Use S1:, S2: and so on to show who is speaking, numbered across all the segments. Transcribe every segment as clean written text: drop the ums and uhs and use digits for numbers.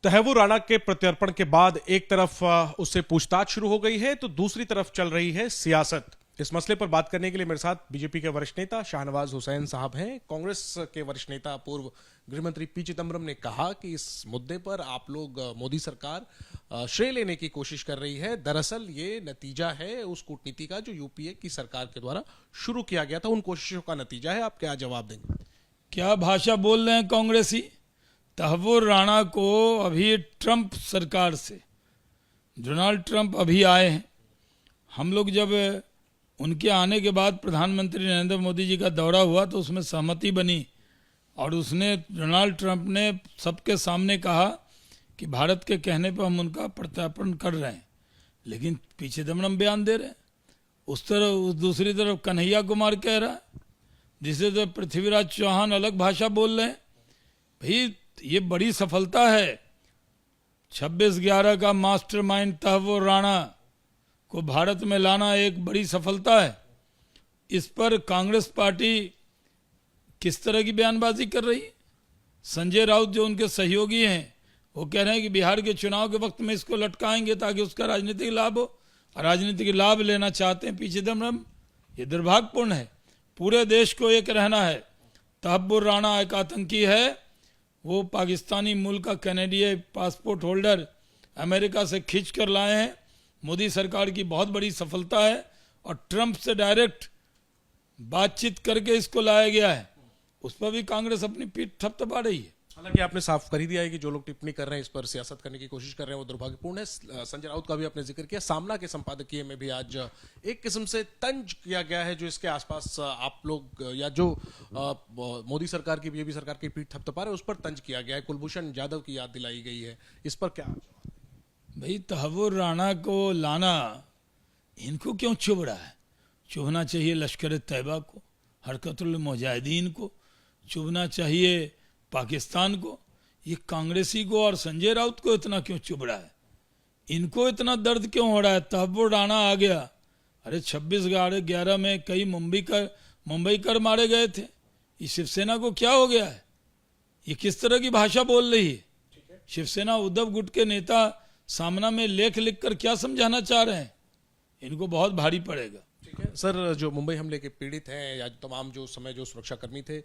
S1: तहव्वुर राणा के प्रत्यर्पण के बाद एक तरफ उससे पूछताछ शुरू हो गई है तो दूसरी तरफ चल रही है सियासत। इस मसले पर बात करने के लिए मेरे साथ बीजेपी के वरिष्ठ नेता शाहनवाज हुसैन साहब हैं। कांग्रेस के वरिष्ठ नेता पूर्व गृहमंत्री पी चिदम्बरम ने कहा कि इस मुद्दे पर आप लोग मोदी सरकार श्रेय लेने की कोशिश कर रही है। दरअसल ये नतीजा है उस कूटनीति का जो यूपीए की सरकार के द्वारा शुरू किया गया था, उन कोशिशों का नतीजा है। आप क्या जवाब देंगे?
S2: क्या भाषा बोल रहे हैं कांग्रेसी? तहव्वुर राणा को अभी ट्रंप सरकार से डोनाल्ड ट्रंप अभी आए हैं। हम लोग जब उनके आने के बाद प्रधानमंत्री नरेंद्र मोदी जी का दौरा हुआ तो उसमें सहमति बनी और उसने डोनाल्ड ट्रंप ने सबके सामने कहा कि भारत के कहने पर हम उनका प्रत्यार्पण कर रहे हैं, लेकिन पी चिदम्बरम बयान दे रहे हैं। उस दूसरी तरफ कन्हैया कुमार कह रहा है, जिसे तो पृथ्वीराज चौहान अलग भाषा बोल रहे हैं। भाई ये बड़ी सफलता है। 26/11 का मास्टरमाइंड तहव्वुर राणा को भारत में लाना एक बड़ी सफलता है। इस पर कांग्रेस पार्टी किस तरह की बयानबाजी कर रही है? संजय राउत जो उनके सहयोगी हैं वो कह रहे हैं कि बिहार के चुनाव के वक्त में इसको लटकाएंगे ताकि उसका राजनीतिक लाभ हो, और राजनीतिक लाभ लेना चाहते हैं पी चिदम्बरम। ये दुर्भाग्यपूर्ण है। पूरे देश को एक रहना है। तहव्वुर राणा एक आतंकी है। वो पाकिस्तानी मूल का कैनेडियन पासपोर्ट होल्डर अमेरिका से खींच कर लाए हैं। मोदी सरकार की बहुत बड़ी सफलता है और ट्रंप से डायरेक्ट बातचीत करके इसको लाया गया है। उस पर भी कांग्रेस अपनी पीठ थपथपा रही है।
S1: हालांकि आपने साफ कर ही दिया है कि जो लोग टिप्पणी कर रहे हैं, इस पर सियासत करने की कोशिश कर रहे हैं, वो दुर्भाग्यपूर्ण है। संजय राउत का भी आपने जिक्र किया। सामना के संपादकीय में भी आज एक किस्म से तंज किया गया है जो इसके आसपास आप लोग या जो मोदी सरकार की बीजेपी सरकार की पीठ थपथपा रहे हैं, उस पर तंज किया गया है। कुलभूषण जाधव की याद दिलाई गई है। इस पर क्या?
S2: भाई तहव्वुर राणा को लाना इनको क्यों चुभ रहा है? चुभना चाहिए लश्कर तैयबा को, हरकतुल मुजाहिदीन को, चुभना चाहिए पाकिस्तान को। ये कांग्रेसी को और संजय राउत को इतना क्यों चुभ रहा है? इनको इतना दर्द क्यों हो रहा है? तहव्वुर राणा आ गया। अरे 26/11 में कई मुंबई कर मारे गए थे। ये शिवसेना को क्या हो गया है? ये किस तरह की भाषा बोल रही है? शिवसेना उद्धव गुट के नेता सामना में लेख लिखकर क्या समझाना चाह रहे हैं? इनको बहुत भारी पड़ेगा।
S1: ठीक है सर, जो मुंबई हमले के पीड़ित हैं या तमाम जो समय जो सुरक्षाकर्मी थे,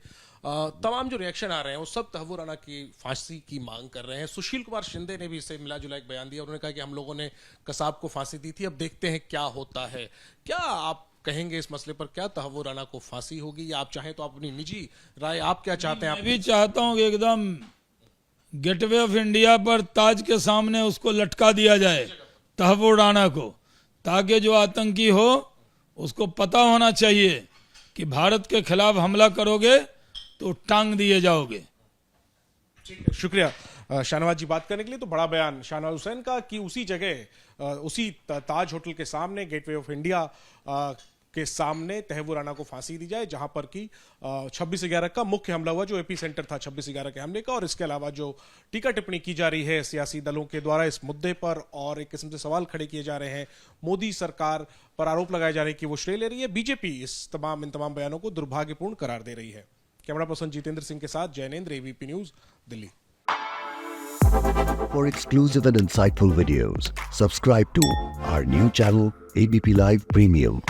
S1: तमाम जो रिएक्शन आ रहे हैं वो सब तहव्वुर राणा की फांसी की मांग कर रहे हैं। सुशील कुमार शिंदे ने भी इससे मिला जुला एक बयान दिया। उन्होंने कहा कि हम लोगों ने कसाब को फांसी दी थी, अब देखते हैं क्या होता है। क्या आप कहेंगे इस मसले पर? क्या तहव्वुर राणा को फांसी होगी या आप चाहें तो आप अपनी निजी राय आप क्या चाहते हैं?
S2: मैं भी चाहता हूं कि एकदम गेटवे ऑफ इंडिया पर ताज के सामने उसको लटका दिया जाए तहव्वुर राणा को, ताकि जो आतंकी हो उसको पता होना चाहिए कि भारत के खिलाफ हमला करोगे तो टांग दिए जाओगे।
S1: शुक्रिया शाहनवाज जी बात करने के लिए। तो बड़ा बयान शाहनवाज हुसैन का कि उसी जगह उसी ताज होटल के सामने गेटवे ऑफ इंडिया के सामने तहव्वुर राणा को फांसी दी जाए, जहां पर कि 26/11 का मुख्य हमला हुआ, जो एपी सेंटर था 26/11 के हमले का। और इसके अलावा जो टीका टिप्पणी की जा रही है सियासी दलों के द्वारा इस मुद्दे पर, और एक किस्म से सवाल खड़े किए जा रहे हैं, मोदी सरकार पर आरोप लगाए जा रहे हैं कि वो श्रेय ले रही है। बीजेपी इन तमाम बयानों को दुर्भाग्यपूर्ण करार दे रही है। कैमरा पर्सन जितेंद्र सिंह के साथ Jainendra, ABP news, Delhi.
S3: For exclusive and insightful videos, subscribe to our new channel ABP Live Premium.